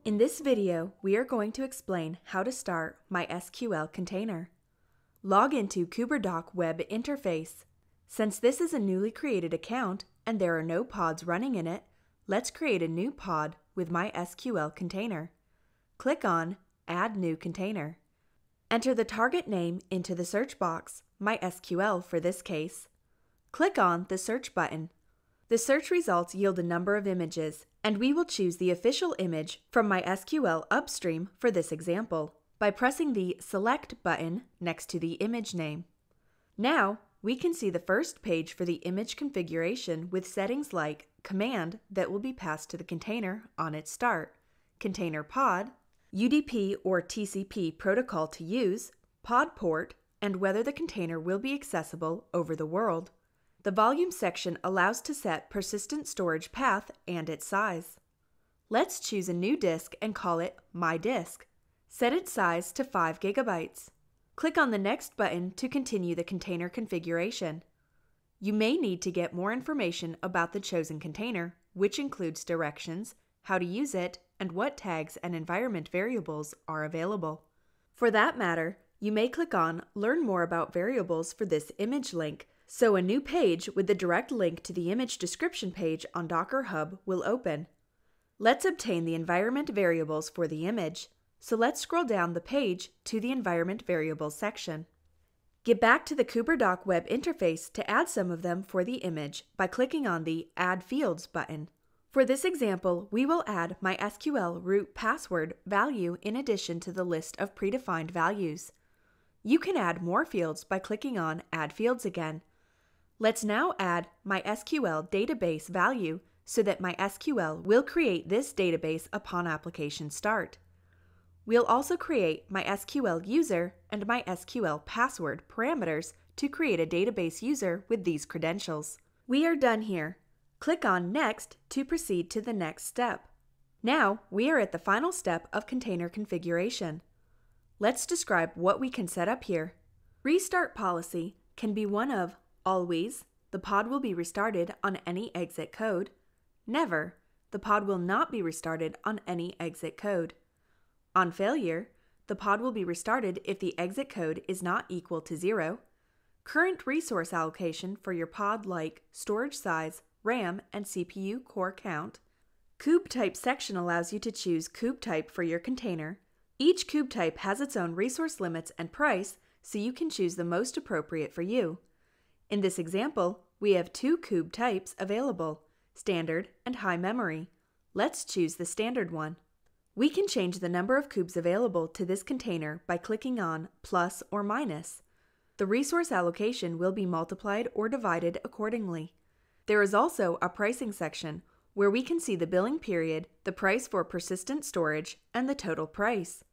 In this video, we are going to explain how to start my SQL container. Log into KuberDock web interface. Since this is a newly created account and there are no pods running in it, let's create a new pod with my SQL container. Click on Add New Container. Enter the target name into the search box, MySQL for this case. Click on the Search button. The search results yield a number of images, and we will choose the official image from MySQL upstream for this example by pressing the Select button next to the image name. Now, we can see the first page for the image configuration with settings like command that will be passed to the container on its start, container pod, UDP or TCP protocol to use, pod port, and whether the container will be accessible over the world. The volume section allows to set persistent storage path and its size. Let's choose a new disk and call it My Disk. Set its size to 5 GB. Click on the Next button to continue the container configuration. You may need to get more information about the chosen container, which includes directions, how to use it, and what tags and environment variables are available. For that matter, you may click on Learn More About Variables for this image link, so a new page with the direct link to the image description page on Docker Hub will open. Let's obtain the environment variables for the image, so let's scroll down the page to the environment variables section. Get back to the KuberDock web interface to add some of them for the image by clicking on the Add Fields button. For this example, we will add MySQL root password value in addition to the list of predefined values. You can add more fields by clicking on Add Fields again. Let's now add MySQL database value so that MySQL will create this database upon application start. We'll also create MySQL user and MySQL password parameters to create a database user with these credentials. We are done here. Click on Next to proceed to the next step. Now we are at the final step of container configuration. Let's describe what we can set up here. Restart policy can be one of always, the pod will be restarted on any exit code. Never, the pod will not be restarted on any exit code. On failure, the pod will be restarted if the exit code is not equal to 0. Current resource allocation for your pod like storage size, RAM, and CPU core count. Kube type section allows you to choose kube type for your container. Each kube type has its own resource limits and price, so you can choose the most appropriate for you. In this example, we have 2 kube types available, standard and high memory. Let's choose the standard one. We can change the number of kubes available to this container by clicking on plus or minus. The resource allocation will be multiplied or divided accordingly. There is also a pricing section where we can see the billing period, the price for persistent storage, and the total price.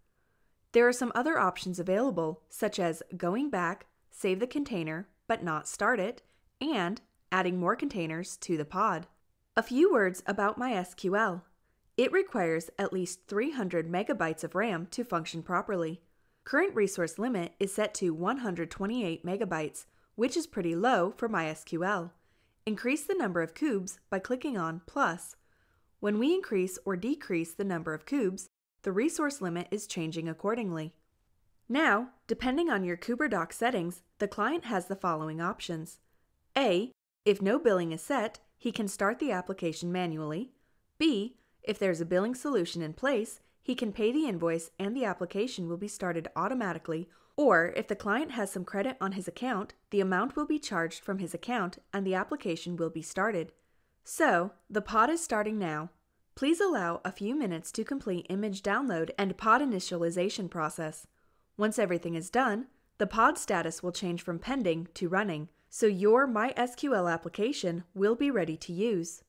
There are some other options available, such as going back, save the container, but not start it, and adding more containers to the pod. A few words about MySQL. It requires at least 300 megabytes of RAM to function properly. Current resource limit is set to 128 megabytes, which is pretty low for MySQL. Increase the number of kubes by clicking on plus. When we increase or decrease the number of kubes, the resource limit is changing accordingly. Now, depending on your KuberDock settings, the client has the following options. A. If no billing is set, he can start the application manually. B. If there's a billing solution in place, he can pay the invoice and the application will be started automatically, or if the client has some credit on his account, the amount will be charged from his account and the application will be started. So, the pod is starting now. Please allow a few minutes to complete image download and pod initialization process. Once everything is done, the pod status will change from pending to running, so your MySQL application will be ready to use.